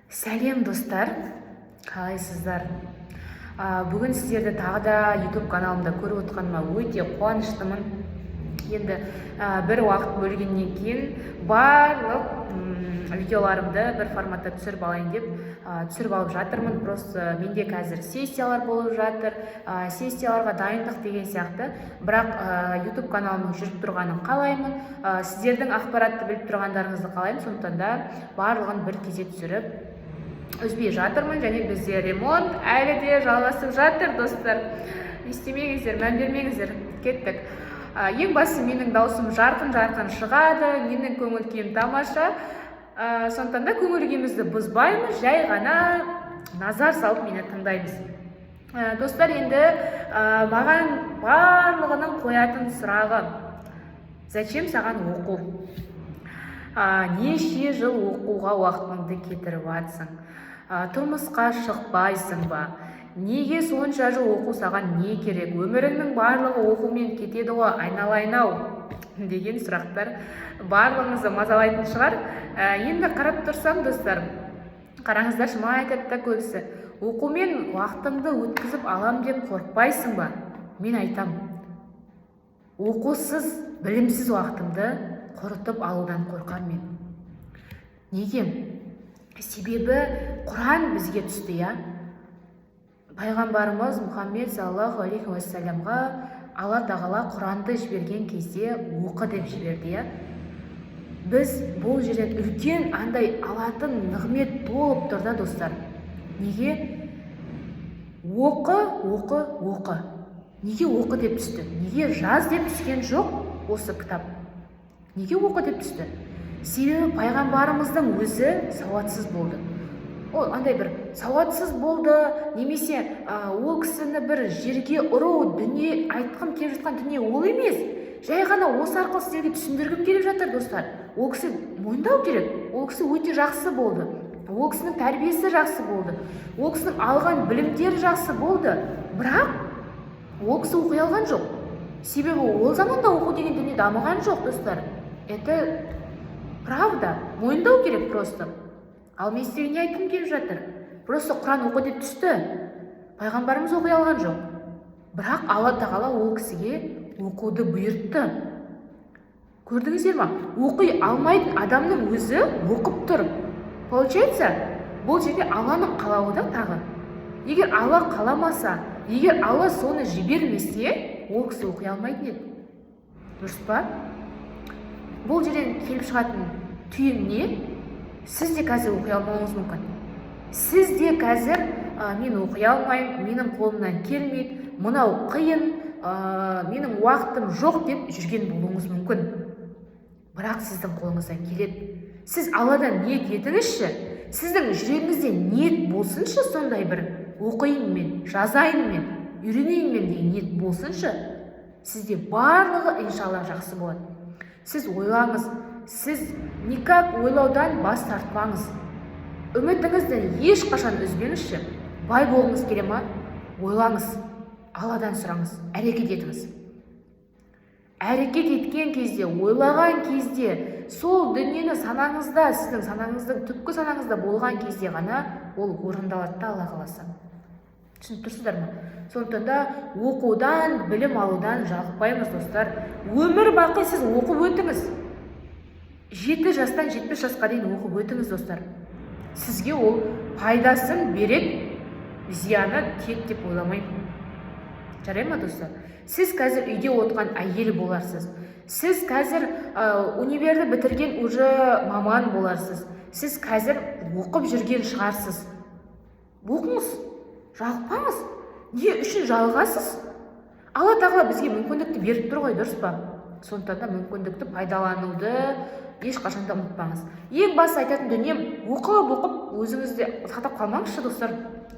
Сәлем достар, қалайсыздар? Бүгін сіздерді тағы да YouTube каналымда көріп отқаныма өте қуаныштымын. Енді бір уақыт бөлгеннен кейін барлық видеоларымды бір форматта түсіріп алайын деп түсіріп алып жатырмын. Просто менде қазір сессиялар болып жатыр, сессияларға дайындық деген сияқты. Бірақ YouTube каналымның жүріп тұрғанын қалаймын, сіздердің ақпаратты біліп тұрғандарыңызды қалаймын. Сондықтан да барлығын бір кезде түсіріп үзбей жатырмын. Және бізде ремонт әлі де жалғасып жатыр, достар. Естімеңіздер, мән бермеңіздер. Кеттік. Ең басты менің даусым жарқын-жарқын шығады, менің көңіл күйім тамаша. Сондықтан да көңіл күйімізді бұзбаймыз, жай ғана назар салып мені тыңдаймыз. Достар, енді маған барлығының қоятын сұрағы: зачем саған оқу? Неше жыл оқуға уақытыңды кетіріп жатсың? Тұрмысқа шықпайсың ба? Неге сонша жыл оқу саған не керек? Өміріңнің барлығы оқумен кетеді ғой, айналайын-ау деген сұрақтар барлығыңызды мазалайтын шығар. Енді қарап тұрсам, достар, қараңыздаршы, маған айтады да көбісі: оқумен уақытыңды өткізіп алам деп қорықпайсың ба? Мен айтам, оқусыз, білімсіз уақытымды құртып алудан қорқам мен. Неге? Себебі Құран бізге түсті, я. Пайғамбарымыз Мұхаммед саллаллаху алейхи уассаламға Алла тағала Құранды жіберген кезде оқы деп жіберді, я. Біз бұл жерден үлкен андай алатын нығмет болып тұр да, достар. Неге? Оқы. Неге оқы деп түсті? Неге жаз деп түскен жоқ осы кітап? Неге оқы деп түсті? Себебі пайғамбарымыздың өзі сауатсыз болды. Ол андай бір сауатсыз болды, немесе ол кісіні бір жерге ұру, дүние айтқым келіп жатқан дүние ол емес. Жай ғана осы арқылы сіздерге түсіндіргім келіп жатыр, достар. Ол кісі мойындау керек. Ол кісі өте жақсы болды. Ол кісінің тәрбиесі жақсы болды. Ол кісінің алған білімдері жақсы болды. Бірақ ол кісі оқи алған жоқ. Себебі ол заманда оқу деген дүние дамыған жоқ, достар. Это правда. Мойындау керек просто. Ал мен сіздерге не айтқым келіп жатыр? Просто Құран оқы деп түсті. Пайғамбарымыз оқи алған жоқ. Бірақ Алла тағала ол кісіге оқуды бұйыртты. Көрдіңіздер ма? Оқи алмайтын адамның өзі оқып тұр. Получается, бұл жерде Алланың қалауы да тағы. Егер Алла қаламаса, егер Алла соны жібермесе, ол кісі оқи алмайтын еді. Дұрыс па? Бұл жерден келіп шығатын түйін не? Сіз де қазір оқи алмауыңыз мүмкін. Сіз де қазір мен оқи алмаймын, менің қолымнан келмейді, мынау қиын, менің уақытым жоқ деп жүрген болуыңыз мүмкін. Бірақ сіздің қолыңыздан келеді. Сіз Алладан ниет етіңізші, сіздің жүрегіңізде ниет болсыншы, сондай бір оқиын мен, жазайын мен, үйренейін мен деген ниет болсыншы, сізде барлығы иншалла жақсы болады. Сіз ойлаңыз, сіз никак ойлаудан бас тартпаңыз. Үмітіңізді ешқашан үзбеңізші. Бай болғыңыз келе ма? Ойлаңыз, Алладан сұраңыз, әрекет етіңіз. Әрекет еткен кезде, ойлаған кезде, сол дүниені санаңызда, сіздің санаңыздың, түпкі санаңызда болған кезде ғана ол орындалады да, Алла қаласа. Түсініп тұрсыздар ма? Сондықтан да оқудан, білім алудан жалықпаймыз, достар. Өмір бақи сіз оқып өтіңіз. 7 жастан 70 жасқа дейін оқып өтіңіз, достар. Сізге ол пайдасын береді, зияны тек деп ойламаймын. Жарай ма, достар? Сіз қазір үйде отқан әйел боларсыз. Сіз қазір универді бітірген уже маман боларсыз. Сіз қазір оқып жүрген шығарсыз. Оқыңыз, жалықпаңыз. Не үшін жалығасыз? Алла тағала бізге мүмкіндікті беріп тұр ғой, дұрыс па? Сондықтан да мүмкіндікті пайдалануды ешқашан да ұмытпаңыз. Ең басты айтатын дүнием, оқып өзіңізде сақтап қалмаңызшы, достар.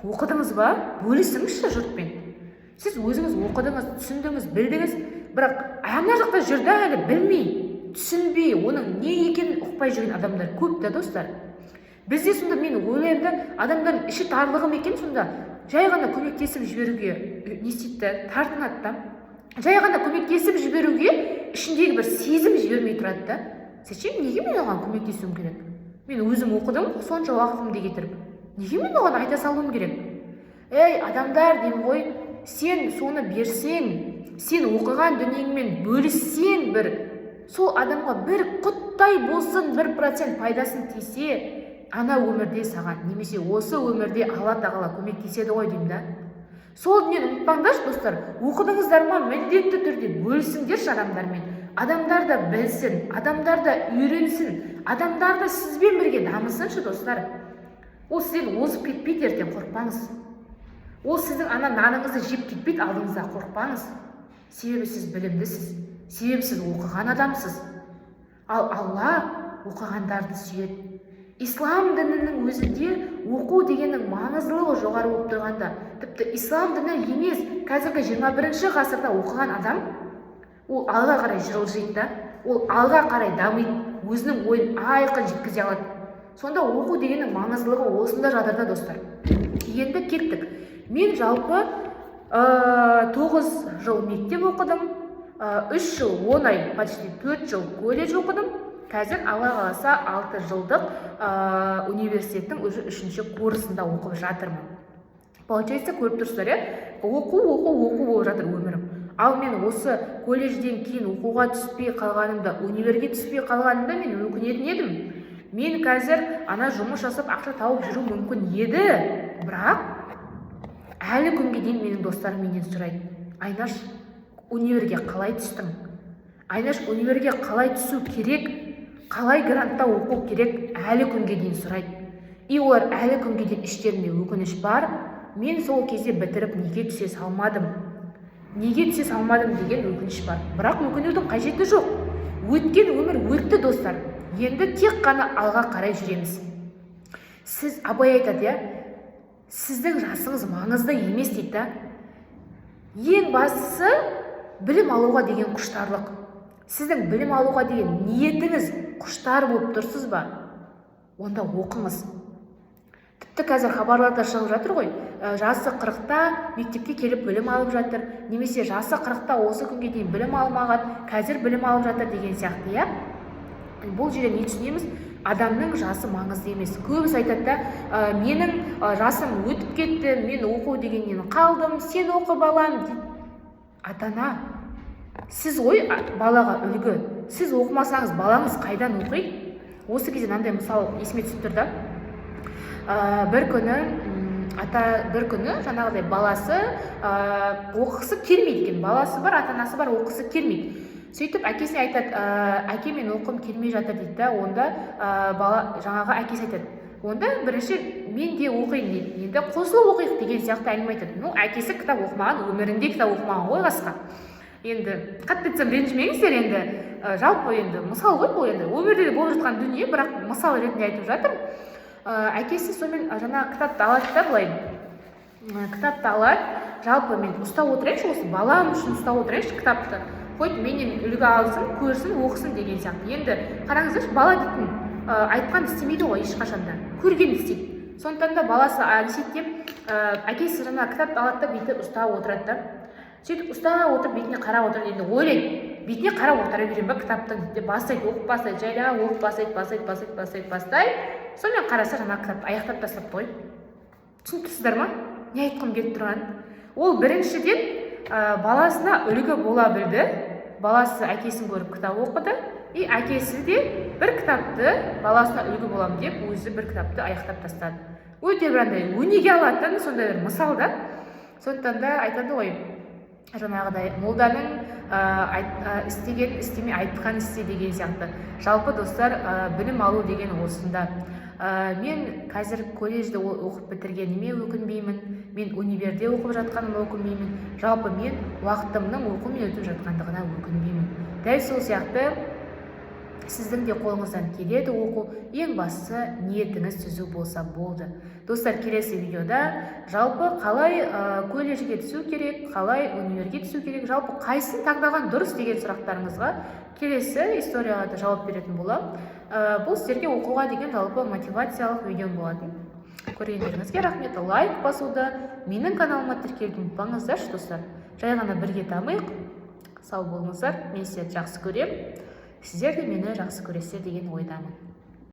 Оқыдыңыз ба? Бөлісіңізші жұртпен. Сіз өзіңіз оқыдыңыз, түсіндіңіз, білдіңіз, бірақ ана жақта жүрді әлі білмей, түсінбей, оның не екенін ұқпай жүрген адамдар көп та, достар. Бізде сонда мен ойлаймын да, адамдардың іші тарлығы ма екен сонда? Жай ғана көмектесіп жіберуге не істейді, тартынады да. Жай ғана көмектесіп жіберуге ішіндегі бір сезім жібермей тұрады да. Зачем? Неге мен оған көмектесуім керек? Мен өзім оқыдым сонша уақытымды кетіріп. Неге мен оған айта салуым керек? Ей, адамдар деймін ғой, сен соны берсең, сен оқыған дүниеңмен бөліссең, сол адамға бір құттай болсын 1% пайдасын тисе, ана өмірде саған, немесе осы өмірде Алла тағала көмектеседі ғой деймін да. Сол дүниені ұмытпаңдаршы достар, оқыдыңыздар ма, міндетті түрде бөлісіңдерші адамдармен. Адамдар да білсін, адамдар да үйренсін, адамдар да сізбен бірге дамысыншы достар. Ол сізден озып кетпейді ертең, қорықпаңыз. Ол сіздің ана наныңызды жеп кетпейді алдыңызда, қорықпаңыз. Себебі сіз білімдісіз, себебі сіз оқыған адамсыз. Ал Алла оқығандарды сүйеді. Ислам дінінің өзінде оқу дегеннің маңыздылығы жоғары болып тұрғанда, тіпті ислам діні емес, қазіргі 21 ғасырда оқыған адам, ол алға қарай жылжиды да, ол алға қарай дамиды, өзінің ойын айқын жеткізе алады. Сонда оқу дегеннің маңыздылығы осында жатыр да достар. Енді кеттік. Мен жалпы 9 жыл мектеп оқыдым, 3 жыл 10 ай, почти 4 жыл колледж оқыдым. Қазір Алла қаласа 6 жылдық университеттің уже 3-ші курсында оқып жатырмын. Получается, көріп тұрсыздар, оқу болып жатыр өмірім. Ал мен осы колледжден кейін оқуға түспей қалғанымда, универге түспей қалғанымда мен өкінетін едім. Мен қазір ана жұмыс жасап ақша тауып жүру мүмкін еді, бірақ әлі күнге дейін менің достарым менен сұрайды: Айнаш, универге қалай түстің? Айнаш, универге қалай түсу керек? Қалай грантта оқу керек? Әлі күнге дейін сұрайды. И олар әлі күнге дейін іштерінде өкініш бар. Мен сол кезде бітіріп неге түсе салмадым? Неге түсе салмадым деген өкініш бар. Бірақ өкінудің қажеті жоқ. Өткен өмір өтті достар. Енді тек қана алға қарай жүреміз. Сіз, Абай айтады, сіздің жасыңыз маңызды емес дейді. Ең бастысы білім алуға деген құштарлық. Сіздің білім алуға деген ниетіңіз құштар болып тұрсыз ба? Онда оқыңыз. Тіпті қазір хабарларда шығып жатыр ғой, жасы 40-та мектепке келіп білім алып жатыр, немесе жасы 40-та осы күнге дейін білім алмаған, қазір білім алып жатыр деген сияқты, Бұл жерде не түсінеміз? Адамның жасы маңызды емес. Көбісі айтады, менің жасым өтіп кетті, мен оқу дегеннен қалдым, сен оқы балам дейді. Ата-ана, сіз ғой балаға үлгі. Сіз оқымасаңыз балаңыз қайдан оқиды? Осы кезде мынандай мысал есіме түсіп тұрды. Бір күні жаңағыдай баласы оқысы келмейді екен. Баласы бар, ата-анасы бар, оқысы келмейді. Сөйтіп әкесіне айтады: әке, мен оқым келмей жатыр дейді да. Онда жаңағы әкесі айтады: онда бірінші мен де оқиын дейді. Енді қосылып оқиық деген сияқты әңгіме айтады. Әкесі кітап оқымаған, өмірінде кітап оқымаған ғой қасқа. Енді қатты айтсам ренжімеңіздер, енді жалпы енді мысал ғой бұл, енді өмірде болып жатқан дүние, бірақ мысал ретінде айтып жатыр. Әкесі сонымен жаңа кітапты алады да, былай кітапты алады. Жалпы мен ұстап отырайыншы, осы балам үшін ұстап отырайыншы кітапты. Қойып менен үлгі алсын, көрсін, оқысын деген сияқты. Енді қараңыздаршы, бала дейтін айтқан істемейді ғой ешқашанда, көрген істейді. Сондықтан да баласы деп, әкесі жаңа кітапты алады да бүйтіп ұстап отырады да. Сөйтіп ұстап отырып бетіне қарап отырады. Енді ойлайды, бетіне қарап отыра берем ба кітаптың деп, бастайды, оқып бастайды, жайлап оқып бастайды. Сонымен қараса жаңа кітапты аяқтап тастап қойды. Түсінтісіздер ма? Не айтқым келіп тұрған? Ол біріншіден баласына үлгі бола білді. Баласы әкесін көріп кітап оқыды. И әкесі де бір кітапты баласына үлгі болам деп, өзі бір кітапты аяқтап тастады. Өте бір өнеге алатын сондай бір мысал да. Сондықтан да айтады ғой, жаңағыдай молданың істеген істеме, айтқан істе деген сияқты. Жалпы достар, білім алу деген осында. Мен қазір колледжде оқып бітіргеніме өкінбеймін, мен универде оқып жатқаныма өкінбеймін, жалпы мен уақытымның оқумен өтіп жатқандығына өкінбеймін. Дәл сол сияқты сіздің де қолыңыздан келеді оқу, ең бастысы ниетіңіз түзу болса болды. Достар, келесі видеода жалпы қалай колледжге түсу керек, қалай универге түсу керек, жалпы қайсын таңдаған дұрыс деген сұрақтарыңызға келесі историяға да жауап беретін боламын. Бұл сіздерге оқуға деген жалпы мотивациялық видеом болатын. Көргендеріңізге рахмет. Лайк басуды, менің каналыма тіркелуді ұмытпаңыздаршы достар. Жай ғана бірге дамиық. Сау болыңыздар. Мен сіздерді жақсы көремін. Сіздер де мені жақсы көресіздер деген ойдамын.